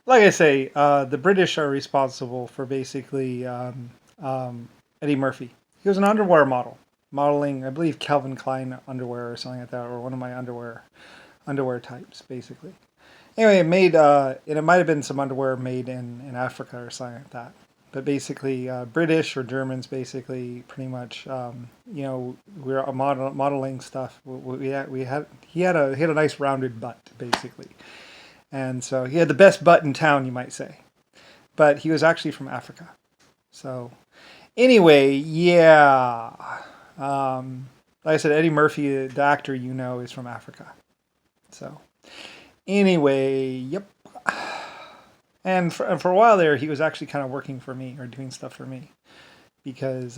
like I say, the British are responsible for basically Eddie Murphy. He was an underwear model, modeling, I believe, Calvin Klein underwear or something like that, or one of my underwear types, basically. Anyway, and it might have been some underwear made in Africa or something like that. But basically, British or Germans, basically, pretty much, we were modeling stuff. He had a nice rounded butt, basically, and so he had the best butt in town, you might say. But he was actually from Africa. So anyway, yeah. Like I said, Eddie Murphy, the actor is from Africa. So anyway, yep. And for a while there, he was actually kind of working for me or doing stuff for me because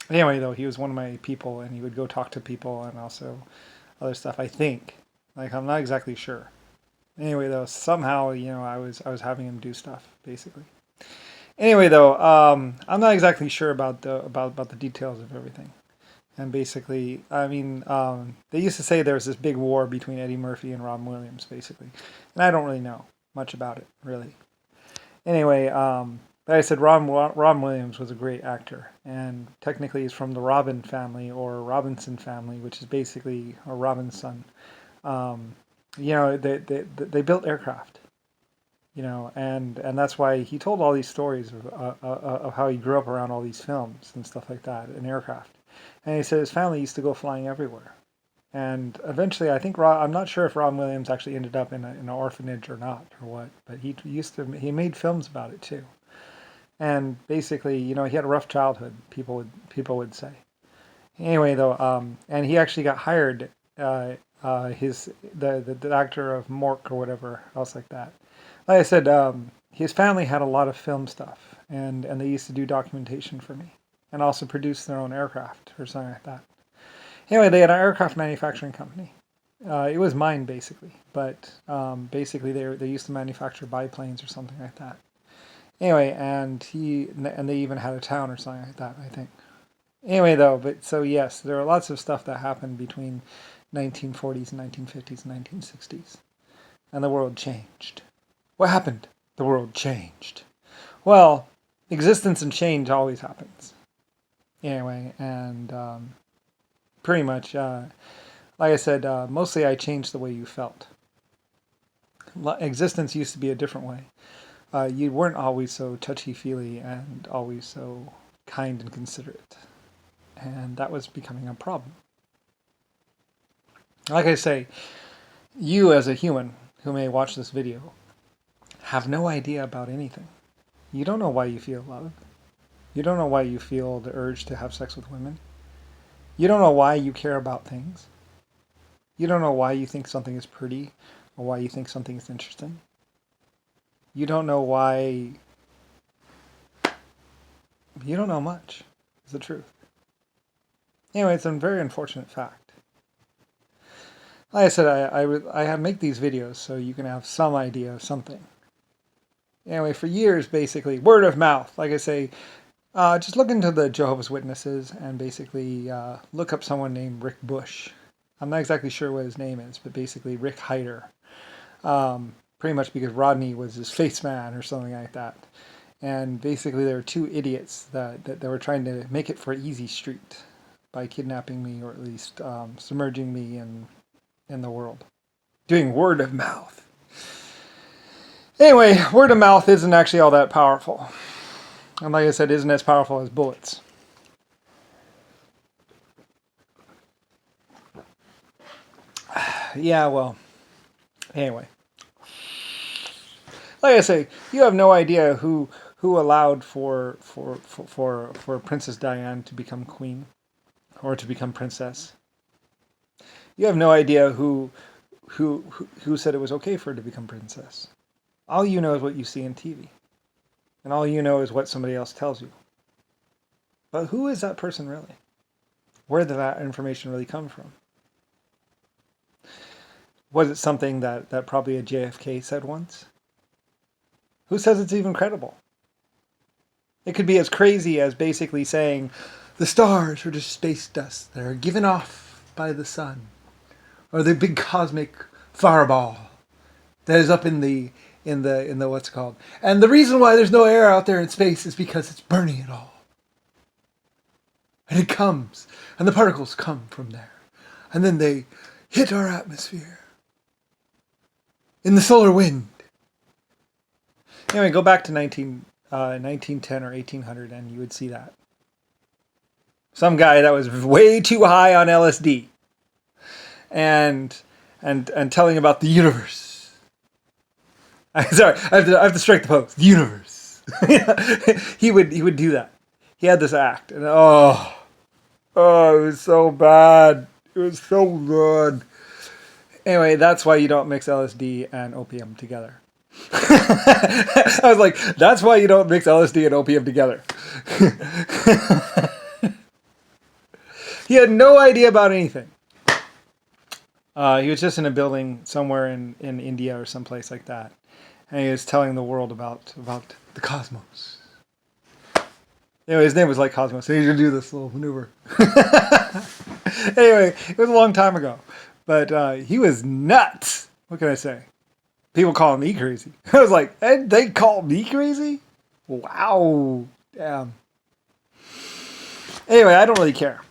anyway, though he was one of my people, and he would go talk to people and also other stuff. I think, like I'm not exactly sure. Anyway, though somehow I was having him do stuff basically. Anyway, though I'm not exactly sure about the details of everything. And basically, I mean, they used to say there was this big war between Eddie Murphy and Robin Williams, basically, and I don't really know much about it, really. Anyway, like I said, Robin Williams was a great actor, and technically he's from the Robin family or Robinson family, which is basically a Robin's son. Um, they built aircraft, and that's why he told all these stories of how he grew up around all these films and stuff like that in aircraft. And he said his family used to go flying everywhere. And eventually, I think I'm not sure if Robin Williams actually ended up in an orphanage or not or what, but he made films about it too. And basically, he had a rough childhood. People would say. Anyway, though, and he actually got hired. The actor of Mork or whatever else like that. Like I said, his family had a lot of film stuff, and they used to do documentation for me, and also produce their own aircraft or something like that. Anyway, they had an aircraft manufacturing company. It was mine basically, but basically they used to manufacture biplanes or something like that. Anyway, and they even had a town or something like that, I think. Anyway, though, but so yes, there are lots of stuff that happened between 1940s and 1950s and 1960s, and the world changed. What happened? The world changed. Well, existence and change always happens. Anyway, and pretty much, like I said, mostly I changed the way you felt. Existence used to be a different way. You weren't always so touchy-feely and always so kind and considerate. And that was becoming a problem. Like I say, you as a human who may watch this video have no idea about anything. You don't know why you feel love. You don't know why you feel the urge to have sex with women. You don't know why you care about things. You don't know why you think something is pretty or why you think something is interesting. You don't know why. You don't know much, is the truth. Anyway, it's a very unfortunate fact. Like I said, I make these videos so you can have some idea of something. Anyway, for years, basically, word of mouth. Like I say, just look into the Jehovah's Witnesses and basically look up someone named Rick Bush. I'm not exactly sure what his name is, but basically Rick Hyder. Pretty much because Rodney was his face man or something like that. And basically there were two idiots that were trying to make it for Easy Street by kidnapping me or at least submerging me in the world. Doing word of mouth. Anyway, word of mouth isn't actually all that powerful. And like I said, isn't as powerful as bullets. Yeah, well, anyway. Like I say, you have no idea who allowed for Princess Diane to become queen or to become princess. You have no idea who said it was okay for her to become princess. All you know is what you see on TV. And all you know is what somebody else tells you. But who is that person really? Where did that information really come from? Was it something that probably a JFK said once? Who says it's even credible? It could be as crazy as basically saying the stars are just space dust that are given off by the sun, or the big cosmic fireball that is up in the in the what's it called. And the reason why there's no air out there in space is because it's burning it all. And it comes, and the particles come from there. And then they hit our atmosphere in the solar wind. Anyway, go back to 1910 or 1800 and you would see that. Some guy that was way too high on LSD and telling about the universe. Sorry, I have to strike the pose. The universe. He would do that. He had this act, and oh, it was so bad. It was so good. Anyway, that's why you don't mix LSD and opium together. I was like, that's why you don't mix LSD and opium together. He had no idea about anything. He was just in a building somewhere in India or someplace like that. And he was telling the world about the cosmos. Anyway, his name was like Cosmos. So he should do this little maneuver. Anyway, it was a long time ago. But he was nuts. What can I say? People call me crazy. I was like, and they call me crazy? Wow. Damn. Anyway, I don't really care.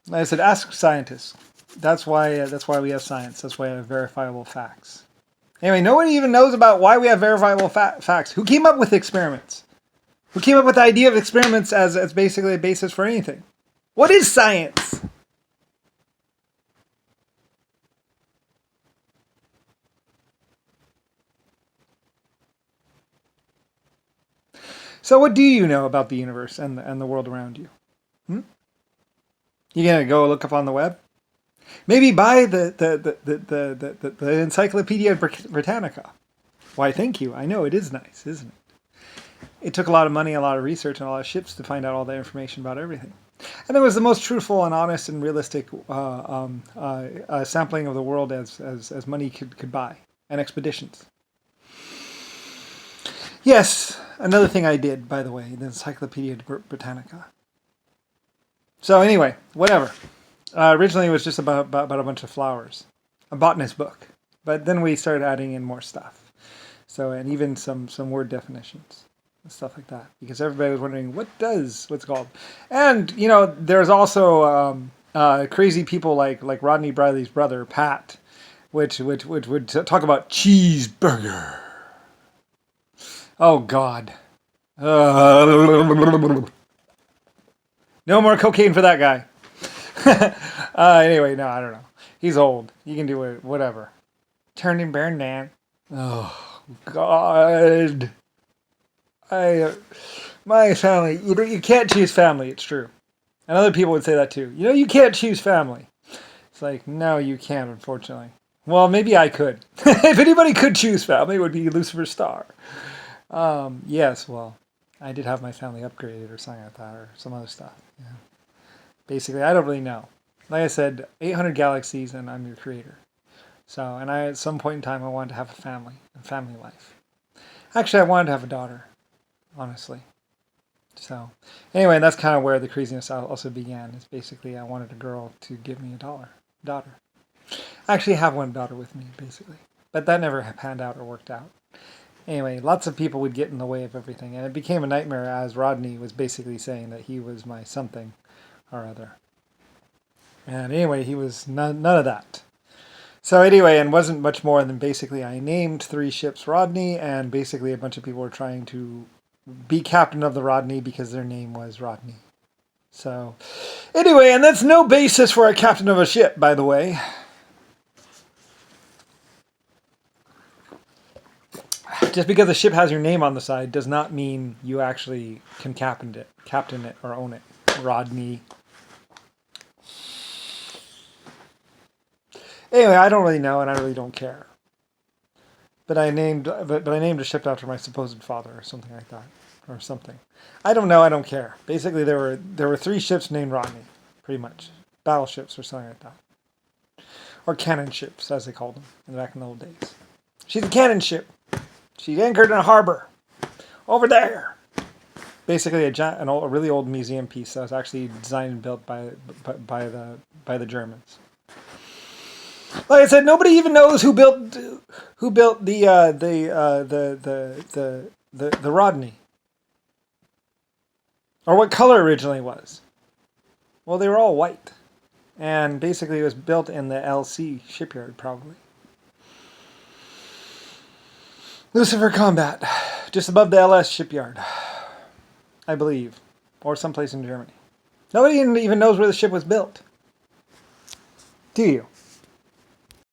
Like I said, ask scientists. That's why we have science. That's why we have verifiable facts. Anyway, nobody even knows about why we have verifiable facts. Who came up with experiments? Who came up with the idea of experiments as basically a basis for anything? What is science? So what do you know about the universe and the world around you? You gonna go look up on the web? Maybe buy the Encyclopedia Britannica. Why, thank you. I know it is nice, isn't it? It took a lot of money, a lot of research, and a lot of ships to find out all that information about everything. And it was the most truthful and honest and realistic sampling of the world as money could buy, and expeditions. Yes, another thing I did, by the way, the Encyclopedia Britannica. So anyway, whatever. Originally it was just about a bunch of flowers. A botanist book. But then we started adding in more stuff. So, and even some word definitions. And stuff like that. Because everybody was wondering, what's it called? And, there's also crazy people like Rodney Briley's brother, Pat, which would talk about cheeseburger. Oh, God. No more cocaine for that guy. Anyway, no, I don't know. He's old. You can do it, whatever. Turn him burn down. Oh, God. My family, you can't choose family, it's true. And other people would say that too. You can't choose family. It's like, no, you can't, unfortunately. Well, maybe I could. If anybody could choose family, it would be Lucifer Star. Yes, well, I did have my family upgraded or something like that, or some other stuff. Yeah. Basically, I don't really know. Like I said, 800 galaxies and I'm your creator. So, and at some point in time, I wanted to have a family life. Actually, I wanted to have a daughter, honestly. So, anyway, that's kind of where the craziness also began. Is basically I wanted a girl to give me a daughter. I actually have one daughter with me, basically. But that never panned out or worked out. Anyway, lots of people would get in the way of everything. And it became a nightmare as Rodney was basically saying that he was my something or other. And anyway, he was none of that. So anyway, and wasn't much more than basically I named 3 ships Rodney, and basically a bunch of people were trying to be captain of the Rodney because their name was Rodney. So anyway, and that's no basis for a captain of a ship, by the way. Just because a ship has your name on the side does not mean you actually can captain it or own it. Rodney. Anyway, I don't really know, and I really don't care. But I named a ship after my supposed father, or something like that, or something. I don't know. I don't care. Basically, there were 3 ships named Rodney, pretty much, battleships or something like that, or cannon ships, as they called them back in the old days. She's a cannon ship. She anchored in a harbor over there. Basically, a really old museum piece that was actually designed and built by the Germans. Like I said, nobody even knows who built the Rodney, or what color originally was. Well, they were all white, and basically it was built in the LC shipyard, probably. Lucifer Combat, just above the LS shipyard, I believe, or someplace in Germany. Nobody even knows where the ship was built. Do you?